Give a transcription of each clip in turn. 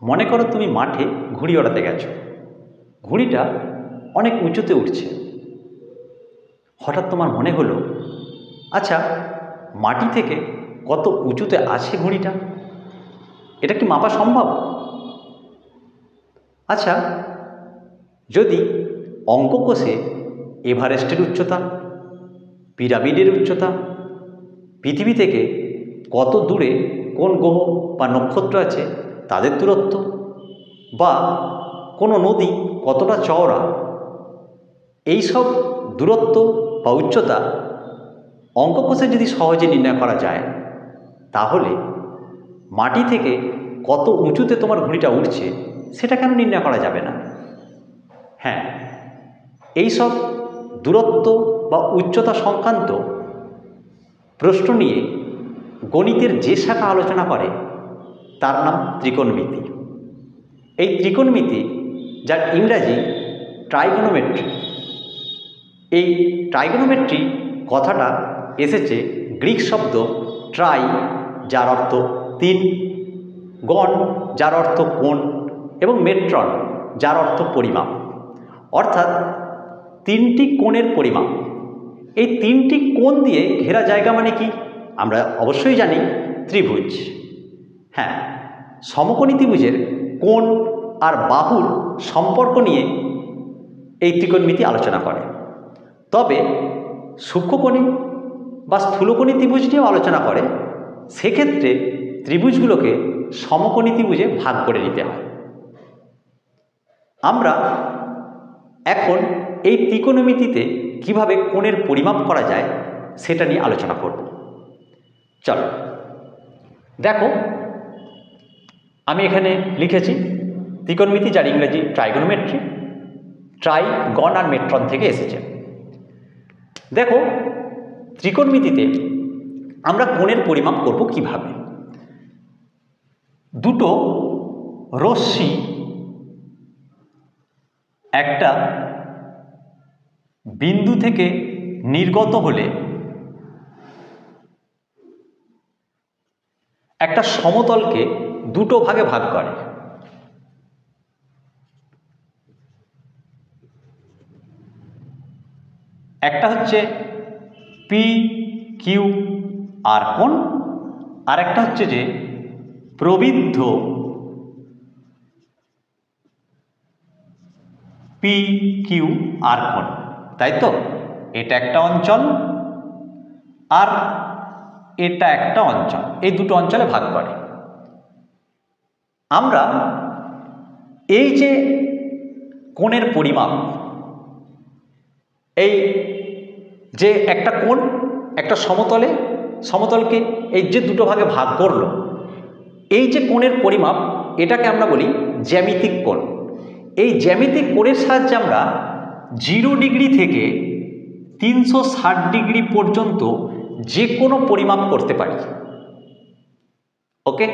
মনে করো তুমি মাঠে ঘুড়ি ওড়াতে গেছো, ঘুড়িটা অনেক উঁচুতে উঠছে। হঠাৎ তোমার মনে হলো, আচ্ছা মাটি থেকে কত উঁচুতে আছে ঘুড়িটা, এটা কি মাপা সম্ভব? আচ্ছা, যদি অঙ্ক কষে এভারেস্টের উচ্চতা, পিরামিডের উচ্চতা, পৃথিবী থেকে কত দূরে কোন গ্রহ বা নক্ষত্র আছে তাদের দূরত্ব, বা কোনো নদী কতটা চওড়া, এই সব দূরত্ব বা উচ্চতা অঙ্ক কষে যদি সহজে নির্ণয় করা যায়, তাহলে মাটি থেকে কত উঁচুতে তোমার ঘুড়িটা উঠছে সেটা কেন নির্ণয় করা যাবে না? হ্যাঁ, এই সব দূরত্ব বা উচ্চতা সংক্রান্ত প্রশ্ন নিয়ে গণিতের যে শাখা আলোচনা করে তার নাম ত্রিকোণমিতি। এই ত্রিকোণমিতি, যার ইংরাজি ট্রাইগোনোমেট্রি, এই ট্রাইগোনোমেট্রি কথাটা এসেছে গ্রিক শব্দ ট্রাই, যার অর্থ তিন, গণ যার অর্থ কোণ, এবং মেট্রন যার অর্থ পরিমাপ, অর্থাৎ তিনটি কোণের পরিমাপ। এই তিনটি কোণ দিয়ে ঘেরা জায়গা মানে কি? আমরা অবশ্যই জানি ত্রিভুজ। হ্যাঁ, সমকোণী ত্রিভুজের কোণ আর বাহুর সম্পর্ক নিয়ে এই ত্রিকোণমিতি আলোচনা করে। তবে সূক্ষ্মকোণী বা স্থূলকোণী ত্রিভুজ নিয়েও আলোচনা করে। সেক্ষেত্রে ত্রিভুজগুলোকে সমকোণী ত্রিভুজে ভাগ করে নিতে হয়। আমরা এখন এই ত্রিকোণমিতিতে কিভাবে কোণের পরিমাপ করা যায় সেটা নিয়ে আলোচনা করব। চলো দেখো, আমি এখানে লিখেছি ত্রিকোণমিতি, যার ইংরেজি ট্রাইগোনোমেট্রি। ট্রাই, গণ আর মেট্রন থেকে এসেছে। দেখো, ত্রিকোণমিতিতে আমরা কোণের পরিমাপ করব কিভাবে। দুটো রশ্মি একটা বিন্দু থেকে নির্গত হলে একটা সমতলকে দুটো ভাগে ভাগ করে। একটা হচ্ছে পি কিউ আর কোণ, আর একটা হচ্ছে যে প্রবৃদ্ধ পি কিউ আর কোণ, তাই তো? এটা একটা অঞ্চল আর এটা একটা অঞ্চল, এই দুটো অঞ্চলে ভাগ করে। আমরা এই যে কোণের পরিমাপ, এই যে একটা কোণ একটা সমতলকে এই যে দুটো ভাগে ভাগ করলো, এই যে কোণের পরিমাপ, এটাকে আমরা বলি জ্যামিতিক কোণ। এই জ্যামিতিক কোণের সাহায্যে আমরা 0 ডিগ্রি থেকে 360 ডিগ্রি পর্যন্ত যে কোনো পরিমাপ করতে পারি। ওকে,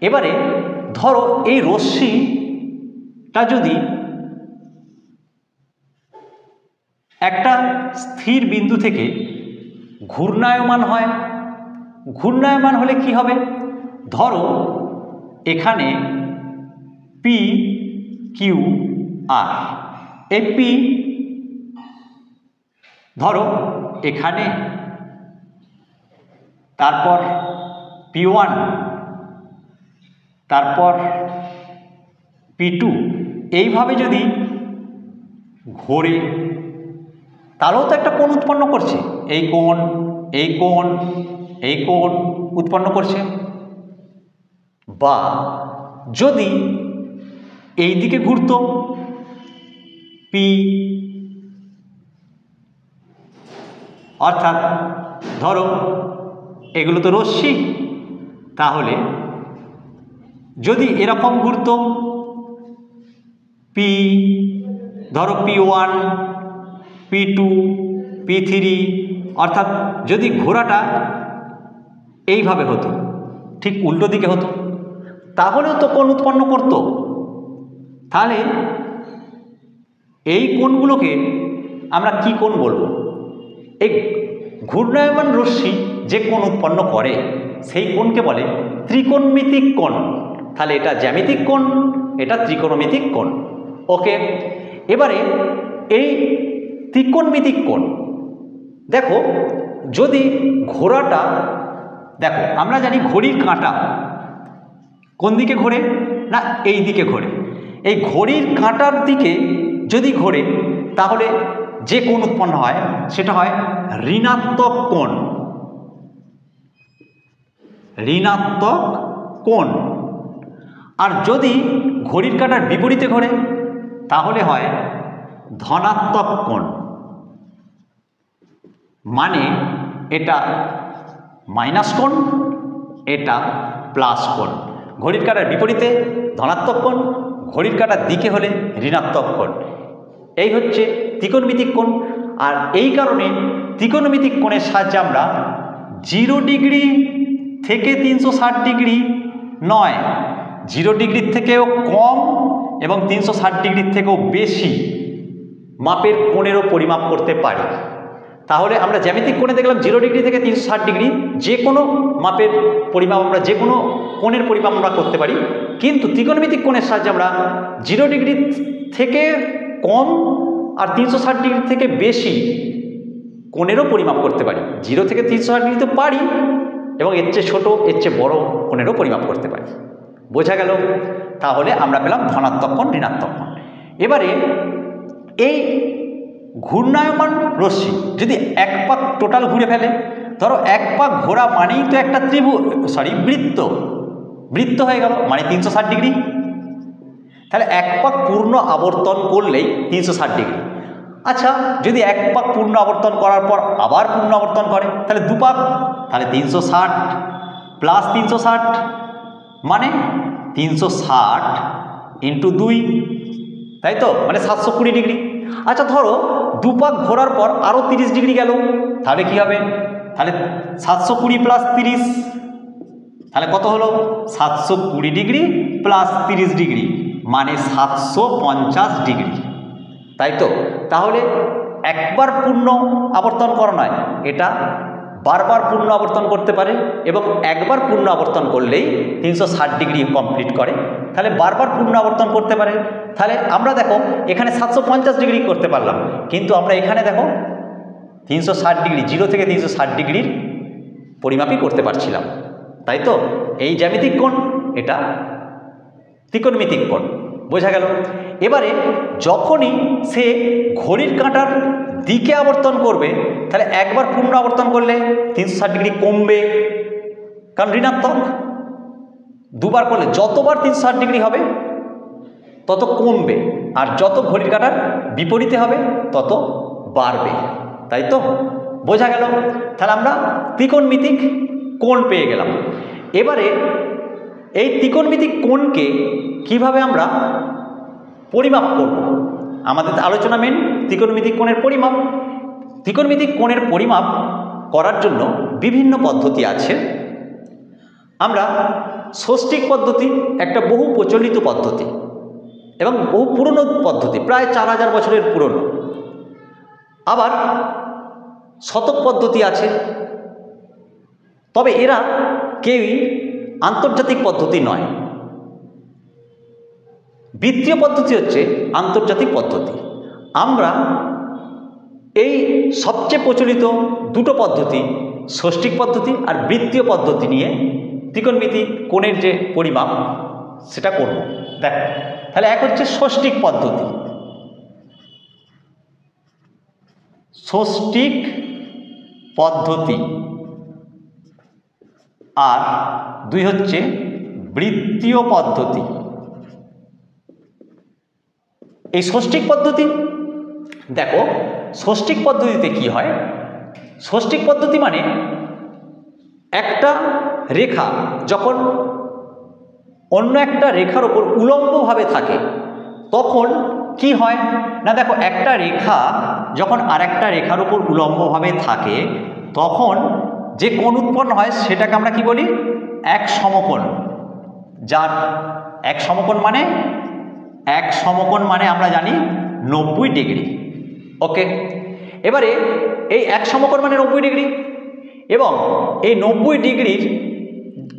এবারে ধরো এই রশ্মিটা যদি একটা স্থির বিন্দু থেকে ঘূর্ণায়মান হয়, ঘূর্ণায়মান হলে কি হবে? ধরো এখানে পি কিউ আর, এই পি ধরো এখানে, তারপর P1, তারপর P2, এইভাবে যদি ঘোরে তাহলেও তো একটা কোণ উৎপন্ন করছে। এই কোণ, এই কোণ, এই কোণ উৎপন্ন করছে। বা যদি এই দিকে ঘুরতো, পি, অর্থাৎ ধরো এগুলো তো রশ্মি, তাহলে যদি এরকম ঘুরতো, পি ধরো P1, P2, P3, অর্থাৎ যদি ঘোরাটা এইভাবে হতো, ঠিক উল্টো দিকে হতো, তাহলেও তো কোণ উৎপন্ন করতো। তাহলে এই কোণগুলোকে আমরা কি কোণ বলবো? এই ঘূর্ণায়মান রশ্মি যে কোণ উৎপন্ন করে সেই কোণকে বলে ত্রিকোণমিতিক কোণ। তাহলে এটা জ্যামিতিক কোণ, এটা ত্রিকোণমিতিক কোণ। ওকে, এবারে এই ত্রিকোণমিতিক কোণ দেখো, যদি ঘোড়াটা, দেখো আমরা জানি ঘড়ির কাঁটা কোন দিকে ঘোরে না, এই দিকে ঘোরে। এই ঘড়ির কাঁটার দিকে যদি ঘোরে তাহলে যে কোণ উৎপন্ন হয় সেটা হয় ঋণাত্মক কোণ, ঋণাত্মক কোণ। আর যদি ঘড়ির কাঁটার বিপরীতে ঘোরে তাহলে হয় ধনাত্মক কোণ, মানে এটা মাইনাস কোণ, এটা প্লাস কোণ। ঘড়ির কাঁটার বিপরীতে ধনাত্মক কোণ, ঘড়ির কাঁটার দিকে হলে ঋণাত্মক কোণ। এই হচ্ছে ত্রিকোণমিতিক কোণ। আর এই কারণে ত্রিকোণমিতিক কোণের সাহায্যে আমরা 0 ডিগ্রি থেকে 360 ডিগ্রি নয়, 0 ডিগ্রির থেকেও কম এবং 360 ডিগ্রির থেকেও বেশি মাপের কোণেরও পরিমাপ করতে পারি। তাহলে আমরা জ্যামিতিক কোণে দেখলাম 0 ডিগ্রি থেকে 360 ডিগ্রি যে কোনো মাপের পরিমাপ, আমরা যে কোনো কোণের পরিমাপ আমরা করতে পারি। কিন্তু ত্রিকোণমিতিক কোণের সাহায্যে আমরা 0 ডিগ্রি থেকে কম আর 360 ডিগ্রি থেকে বেশি কোণেরও পরিমাপ করতে পারি। 0 থেকে 360 ডিগ্রি তো পারি, এবং এর চেয়ে ছোটো, এর চেয়ে বড় কোণেরও পরিমাপ করতে পারি। বোঝা গেল? তাহলে আমরা পেলাম ধনাত্মক কোণ, ঋণাত্মক কোণ। এবারে এই ঘূর্ণায়মান রশ্মি যদি এক পাক টোটাল ঘুরে ফেলে, ধরো এক পাক ঘোরা মানেই তো একটা বৃত্ত, বৃত্ত হয়ে গেল মানে 360 ডিগ্রি। তাহলে এক পাক পূর্ণ আবর্তন করলেই 360 ডিগ্রি। আচ্ছা, যদি এক পাক পূর্ণ আবর্তন করার পর আবার পূর্ণ আবর্তন করে তাহলে 2 পাক, তাহলে 360 প্লাস 360 মানে 360 ইন্টু 2, তাই তো, মানে 720 ডিগ্রি। আচ্ছা ধরো 2 পাক ঘোরার পর আরও 30 ডিগ্রি গেল, তাহলে কি হবে? তাহলে 720 প্লাস 30, তাহলে কত হলো? 720 ডিগ্রি প্লাস 30 ডিগ্রি মানে 750 ডিগ্রি, তাই তো। তাহলে একবার পূর্ণ আবর্তন করা নয়, এটা বারবার পূর্ণ আবর্তন করতে পারে, এবং একবার পূর্ণ আবর্তন করলেই 360 ডিগ্রি কমপ্লিট করে। তাহলে বারবার পূর্ণ আবর্তন করতে পারে। তাহলে আমরা দেখো এখানে 750 ডিগ্রি করতে পারলাম, কিন্তু আমরা এখানে দেখো 360 ডিগ্রি, 0 থেকে 360 ডিগ্রির পরিমাপই করতে পারছিলাম, তাই তো। এই জ্যামিতিক কোণ, এটা ত্রিকোণমিতিক কোণ। বোঝা গেল? এবারে যখনই সে ঘড়ির কাঁটার দিকে আবর্তন করবে তাহলে একবার পূর্ণ আবর্তন করলে 360 ডিগ্রি কমবে, কারণ ঋণাত্মক। দুবার করলে যতবার 360 ডিগ্রি হবে তত কমবে, আর যত ঘড়ির কাঁটার বিপরীতে হবে তত বাড়বে, তাই তো। বোঝা গেল? তাহলে আমরা ত্রিকোণমিতিক কোণ পেয়ে গেলাম। এবারে এই ত্রিকোণমিতিক কোণকে কিভাবে আমরা পরিমাপ করব? আমাদের আলোচনা মেন ত্রিকোণমিতিক কোণের পরিমাপ। ত্রিকোণমিতিক কোণের পরিমাপ করার জন্য বিভিন্ন পদ্ধতি আছে। আমরা ষষ্ঠিক পদ্ধতি, একটা বহু প্রচলিত পদ্ধতি এবং বহু পুরনো পদ্ধতি, প্রায় 4000 বছরের পুরনো। আবার শতক পদ্ধতি আছে, তবে এরা কেউই আন্তর্জাতিক পদ্ধতি নয়। বৃত্তীয় পদ্ধতি হচ্ছে আন্তর্জাতিক পদ্ধতি। আমরা এই সবচেয়ে প্রচলিত দুটো পদ্ধতি, ষষ্ঠিক পদ্ধতি আর বৃত্তীয় পদ্ধতি নিয়ে ত্রিকোণমিতিক কোণের যে পরিমাপ সেটা করব। দেখ, তাহলে এক হচ্ছে ষষ্ঠিক পদ্ধতি, ষষ্ঠিক পদ্ধতি, আর 2 হচ্ছে বৃত্তীয় পদ্ধতি। এই ষষ্ঠিক পদ্ধতি, দেখো ষষ্ঠিক পদ্ধতিতে কি হয়? ষষ্ঠিক পদ্ধতি মানে একটা রেখা যখন অন্য একটা রেখার ওপর উলম্বভাবে থাকে তখন কি হয় না, দেখো একটা রেখা যখন আরেকটা রেখার ওপর উলম্বভাবে থাকে তখন যে কোণ উৎপন্ন হয় সেটাকে আমরা কি বলি? এক সমকোণ। যার এক সমকোণ মানে, এক সমকোণ মানে আমরা জানি 90 ডিগ্রি। ওকে, এবারে এই এক সমকোণ মানে 90 ডিগ্রি, এবং এই 90 ডিগ্রির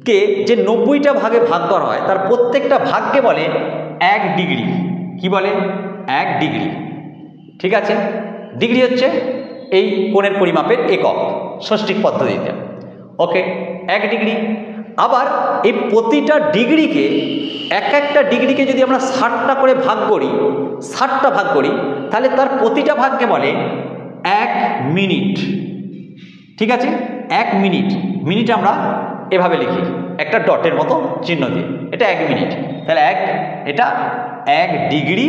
কে যে 90টা ভাগে ভাগ করা হয় তার প্রত্যেকটা ভাগকে বলে 1 ডিগ্রি। কি বলে? 1 ডিগ্রি। ঠিক আছে, ডিগ্রি হচ্ছে এই কোণের পরিমাপের একক ষষ্ঠিক পদ্ধতিতে। ওকে, 1 ডিগ্রি। আবার এই প্রতিটা ডিগ্রিকে একটা ডিগ্রিকে যদি আমরা 60টা করে ভাগ করি, 60টা ভাগ করি, তাহলে তার প্রতিটা ভাগকে বলে 1 মিনিট। ঠিক আছে, 1 মিনিট। মিনিট আমরা এভাবে লিখি একটা ডটের মতো চিহ্ন দিয়ে, এটা 1 মিনিট। তাহলে এটা 1 ডিগ্রি,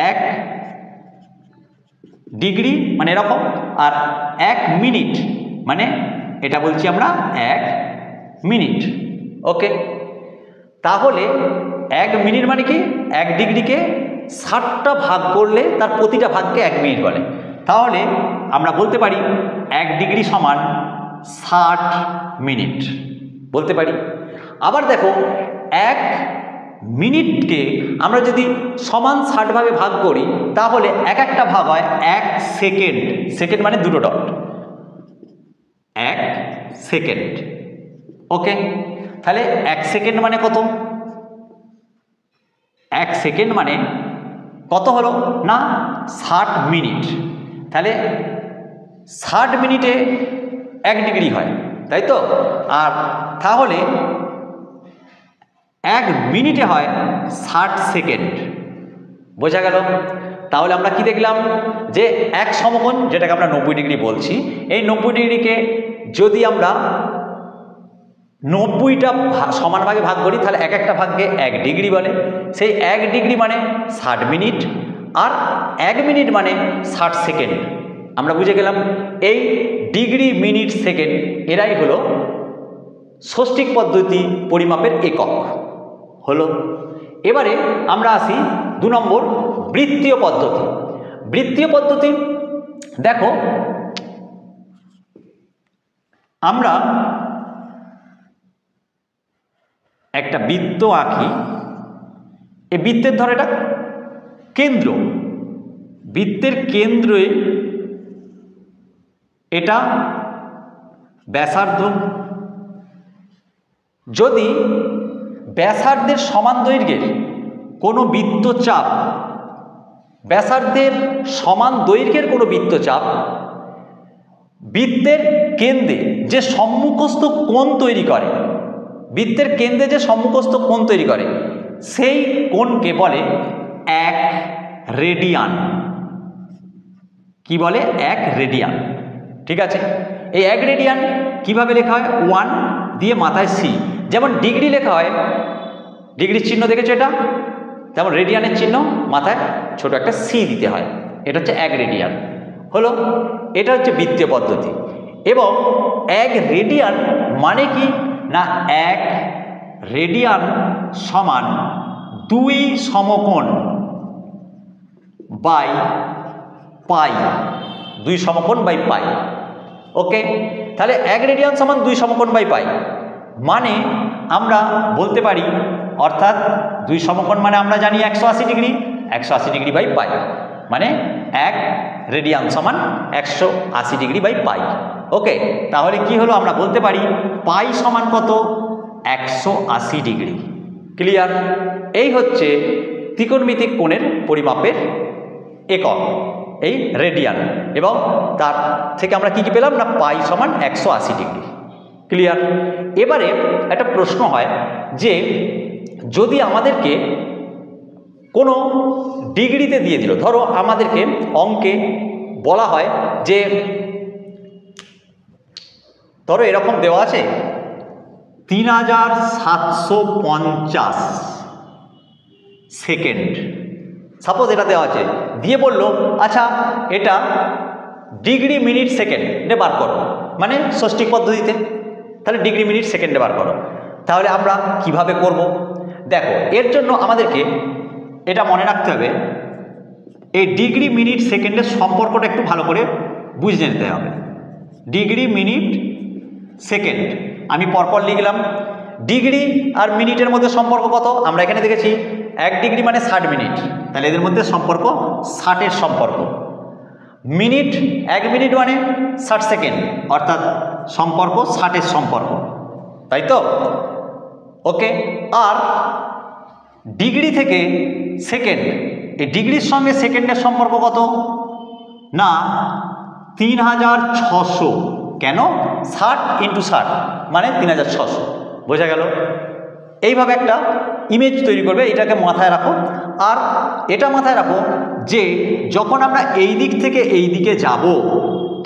1 ডিগ্রি মানে এরকম, আর 1 মিনিট মানে এটা বলছি আমরা 1 মিনিট। ওকে, তাহলে 1 মিনিট মানে কি? 1 ডিগ্রিকে 60টা ভাগ করলে তার প্রতিটা ভাগকে 1 মিনিট বলে। তাহলে আমরা বলতে পারি 1 ডিগ্রি সমান 60 মিনিট বলতে পারি। আবার দেখো, 1 মিনিটকে আমরা যদি সমান 60 ভাগে ভাগ করি, তাহলে একটা ভাগ হয় 1 সেকেন্ড। সেকেন্ড মানে দুটো ডট, 1 সেকেন্ড। ওকে, তাহলে 1 সেকেন্ড মানে কত? 1 সেকেন্ড মানে কত হলো না 60 মিনিট। তাহলে 60 মিনিটে 1 ডিগ্রি হয়, তাই তো? আর তাহলে 1 মিনিটে হয় 60 সেকেন্ড। বোঝা গেল? তাহলে আমরা কি দেখলাম যে এক সমকোণ, যেটাকে আমরা 90 ডিগ্রি বলছি, এই 90 ডিগ্রিকে যদি আমরা 90টা সমান ভাগে ভাগ করি, তাহলে একটা ভাগকে 1 ডিগ্রি বলে। সেই 1 ডিগ্রি মানে 60 মিনিট, আর 1 মিনিট মানে 60 সেকেন্ড। আমরা বুঝে গেলাম এই ডিগ্রি, মিনিট, সেকেন্ড এরাই হলো ষষ্ঠিক পদ্ধতি পরিমাপের একক হলো। এবারে আমরা আসি 2 নম্বর বৃত্তীয় পদ্ধতি। বৃত্তীয় পদ্ধতি দেখো, আমরা একটা বৃত্ত আঁকি। এই বৃত্তের ধর এটা কেন্দ্র, বৃত্তের কেন্দ্রে এটা ব্যাসার্ধ। যদি ব্যাসার্ধের সমান দৈর্ঘ্যের কোনো বৃত্তচাপ, ব্যাসার্ধের সমান দৈর্ঘ্যের কোনো বৃত্তচাপ বৃত্তের কেন্দ্রে যে সম্মুখস্থ কোণ তৈরি করে, বৃত্তের কেন্দ্রে যে সম্মুখস্থ কোণ তৈরি করে, সেই কোণকে বলে 1 রেডিয়ান। কি বলে? 1 রেডিয়ান। ঠিক আছে, এই 1 রেডিয়ান কিভাবে লেখা হয়? 1 দিয়ে মাথায় সি। যেমন ডিগ্রি লেখা হয়, ডিগ্রির চিহ্ন দেখেছো এটা, তেমন রেডিয়ানের চিহ্ন মাথায় ছোট একটা সি দিতে হয়। এটা হচ্ছে 1 রেডিয়ান হলো। এটা হচ্ছে বৃত্তীয় পদ্ধতি। এবং 1 রেডিয়ান মানে কি না, 1 রেডিয়ান সমান 2 সমকোণ বাই পাই। 2 সমকোণ বাই পাই। ওকে, তাহলে 1 রেডিয়ান সমান 2 সমকোণ বাই পাই মানে আমরা বলতে পারি, অর্থাৎ 2 সমকোণ মানে আমরা জানি 180 ডিগ্রি, 180 ডিগ্রি বাই পাই মানে 1 রেডিয়ান সমান 180 ডিগ্রি বাই পাই। ওকে, তাহলে কি হলো? আমরা বলতে পারি পাই সমান কত? 180 ডিগ্রি। ক্লিয়ার? এই হচ্ছে ত্রিকোণমিতিক কোণের পরিমাপের একক, এই রেডিয়ান। এবং তার থেকে আমরা কি কি পেলাম না, পাই সমান 180 ডিগ্রি। ক্লিয়ার? এবারে একটা প্রশ্ন হয় যে যদি আমাদেরকে কোনো ডিগ্রিতে দিয়ে দিল, ধরো আমাদেরকে অঙ্কে বলা হয় যে ধরো এরকম দেওয়া আছে 3750 সেকেন্ড, সাপোজ এটা দেওয়া আছে, দিয়ে বললো আচ্ছা এটা ডিগ্রি, মিনিট, সেকেন্ডে বার করো, মানে ষষ্ঠিক পদ্ধতিতে। তাহলে ডিগ্রি, মিনিট, সেকেন্ডে বার করো। তাহলে আমরা কিভাবে করব? দেখো, এর জন্য আমাদেরকে এটা মনে রাখতে হবে, এই ডিগ্রি, মিনিট, সেকেন্ডের সম্পর্কটা একটু ভালো করে বুঝে নিতে হবে। ডিগ্রি, মিনিট, সেকেন্ড আমি পরপর লিখলাম। ডিগ্রি আর মিনিটের মধ্যে সম্পর্ক কত? আমরা এখানে দেখেছি 1 ডিগ্রি মানে 60 মিনিট, তাহলে এদের মধ্যে সম্পর্ক 60-এর সম্পর্ক। মিনিট, 1 মিনিট মানে 60 সেকেন্ড, অর্থাৎ সম্পর্ক 60-এর সম্পর্ক। তাই তো? ওকে, আর ডিগ্রি থেকে সেকেন্ড, এই ডিগ্রির সঙ্গে সেকেন্ডের সম্পর্ক কত না 3600। কেন? 60 × 60 মানে 3600, বোঝা গেল? এইভাবে একটা ইমেজ তৈরি করবে, এটাকে মাথায় রাখো। আর এটা মাথায় রাখো যে যখন আমরা এই দিক থেকে এই দিকে যাব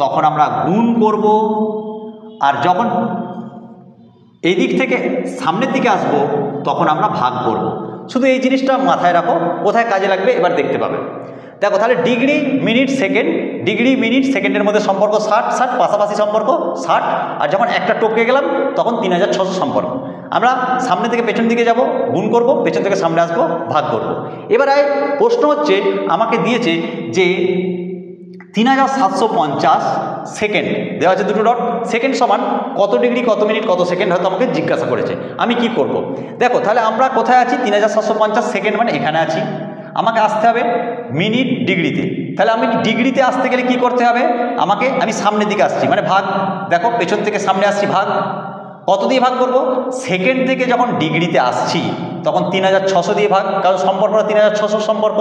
তখন আমরা গুণ করব, আর যখন এই দিক থেকে সামনের দিকে আসব তখন আমরা ভাগ করব। শুধু এই জিনিসটা মাথায় রাখো, কোথায় কাজে লাগবে এবার দেখতে পাবে। দেখো তাহলে degree minute second, degree minute সেকেন্ডের মধ্যে সম্পর্ক 60 60, পাশাপাশি সম্পর্ক 60, আর যখন একটা টপকে গেলাম তখন 3600 সম্পর্ক। আমরা সামনে থেকে পেছন দিকে যাব, গুণ করব, পেছন থেকে সামনে আসবো, ভাগ করব। এবার প্রশ্ন হচ্ছে, আমাকে দিয়েছে যে 3750 সেকেন্ড দেওয়া আছে, দুটো ডট, সেকেন্ড সমান কত ডিগ্রি কত মিনিট কত সেকেন্ড, হয়তো আমাকে জিজ্ঞাসা করেছে। আমি কি করব? দেখো তাহলে আমরা কোথায় আছি? 3750 সেকেন্ড মানে এখানে আছি। আমাকে আসতে হবে মিনিট ডিগ্রিতে। তাহলে আমি ডিগ্রিতে আসতে গেলে কি করতে হবে? আমি সামনের দিকে আসছি মানে ভাগ। দেখো পেছন থেকে সামনে আসছি, ভাগ। কত দিয়ে ভাগ করব? সেকেন্ড থেকে যখন ডিগ্রিতে আসছি তখন 3600 দিয়ে ভাগ, কারণ সম্পর্কটা 3600 সম্পর্ক।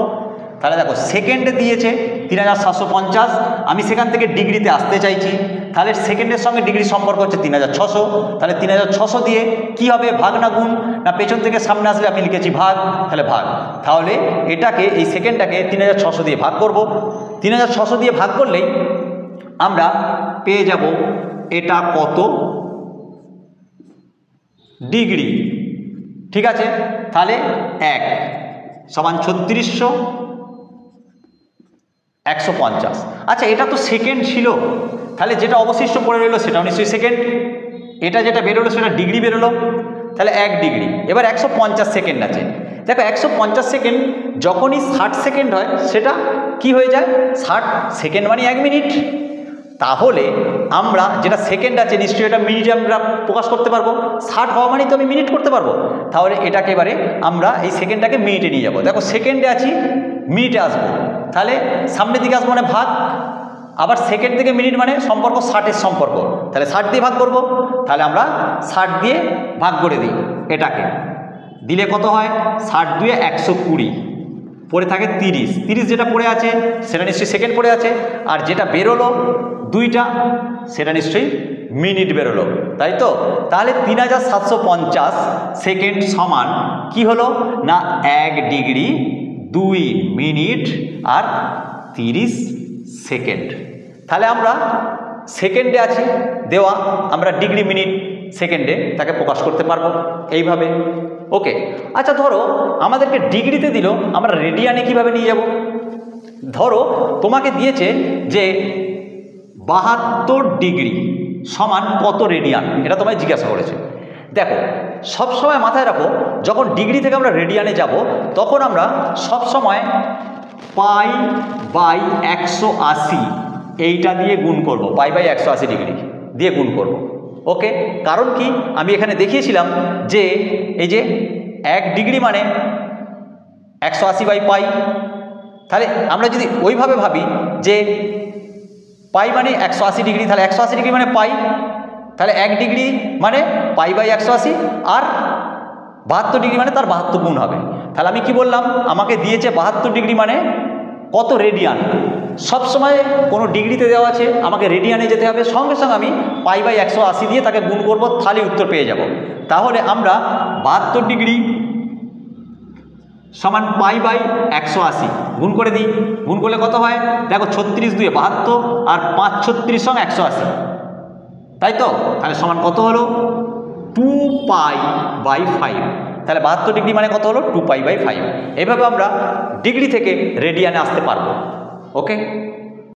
তাহলে দেখো সেকেন্ডে দিয়েছে 3750, আমি সেখান থেকে ডিগ্রিতে আসতে চাইছি, তাহলে সেকেন্ডের সঙ্গে ডিগ্রির সম্পর্ক হচ্ছে 3600। তাহলে 3600 দিয়ে কি হবে? ভাগ না গুণ? না পেছন থেকে সামনে আসলে আমি লিখেছি ভাগ, তাহলে ভাগ। তাহলে এটাকে, এই সেকেন্ডটাকে 3600 দিয়ে ভাগ করব। 3600 দিয়ে ভাগ করলেই আমরা পেয়ে যাব এটা কত ডিগ্রি। ঠিক আছে, তাহলে 1 সমান 3600 150। আচ্ছা, এটা তো সেকেন্ড ছিল, তাহলে যেটা অবশিষ্ট পড়ে রইলো সেটাও নিশ্চয়ই সেকেন্ড। এটা যেটা বেরোলো সেটা ডিগ্রি বেরোলো, তাহলে 1 ডিগ্রি। এবার 150 সেকেন্ড আছে। দেখো 150 সেকেন্ড যখনই 60 সেকেন্ড হয় সেটা কি হয়ে যায়? 60 সেকেন্ড মানে 1 মিনিট। তাহলে আমরা যেটা সেকেন্ড আছে নিশ্চয়ই এটা মিনিটে আমরা প্রকাশ করতে পারবো। 60 হওয়া মানেই তো আমি মিনিট করতে পারবো। তাহলে এটাকে এবারে আমরা এই সেকেন্ডটাকে মিনিটে নিয়ে যাব। দেখো সেকেন্ডে আছি, মিনিটে আসবো, তাহলে সামনের দিকে আসবো মানে ভাগ। আবার সেকেন্ড থেকে মিনিট মানে সম্পর্ক 60-এর সম্পর্ক, তাহলে 60 দিয়ে ভাগ করব। তাহলে আমরা 60 দিয়ে ভাগ করে দিই, এটাকে দিলে কত হয়? 60 × 2 = 120, পড়ে থাকে 30। 30 যেটা পড়ে আছে সেটা নিশ্চয়ই সেকেন্ড পড়ে আছে, আর যেটা বেরোলো 2টা সেটা নিশ্চয়ই মিনিট বেরোলো, তাই তো? তাহলে 3750 সেকেন্ড সমান কি হলো না 1 ডিগ্রি 2 মিনিট আর 30 সেকেন্ড। তাহলে আমরা সেকেন্ডে আছি দেওয়া, আমরা ডিগ্রি মিনিট সেকেন্ডে তাকে প্রকাশ করতে পারবো এইভাবে। ওকে, আচ্ছা ধরো আমাদেরকে ডিগ্রিতে দিল, আমরা রেডিয়ানে কিভাবে নিয়ে যাব? ধরো তোমাকে দিয়েছে যে 72 ডিগ্রি সমান কত রেডিয়ান, এটা তোমায় জিজ্ঞাসা করেছে। দেখো সবসময় মাথায় রাখো, যখন ডিগ্রি থেকে আমরা রেডিয়ানে যাব তখন আমরা সবসময় π/180 এইটা দিয়ে গুণ করব, π/180 ডিগ্রি দিয়ে গুণ করব। ওকে, কারণ কি? আমি এখানে দেখিয়েছিলাম যে এই যে 1 ডিগ্রি মানে 180/π। তাহলে আমরা যদি ওইভাবে ভাবি যে পাই মানে 180 ডিগ্রি, তাহলে 180 ডিগ্রি মানে পাই, তাহলে 1 ডিগ্রি মানে π/180, আর 72 ডিগ্রি মানে তার 72 গুণ হবে। তাহলে আমি কি বললাম? আমাকে দিয়েছে 72 ডিগ্রি মানে কত রেডিয়ান। সবসময় কোনো ডিগ্রিতে দেওয়া আছে, আমাকে রেডিয়ানে যেতে হবে, সঙ্গে সঙ্গে আমি π/180 দিয়ে তাকে গুণ করব, তাহলে উত্তর পেয়ে যাব। তাহলে আমরা 72 ডিগ্রি সমান π/180 গুণ করে দিই। গুণ করলে কত হয়? দেখো 36 × 2 = 72, আর 5 36 সঙ্গে 180, তাই তো? তাহলে সমান কত হলো? 2π/5। তাহলে 72 ডিগ্রি মানে কত হলো? 2π/5। এভাবে আমরা ডিগ্রি থেকে রেডিয়ানে আসতে পারবো। ওকে।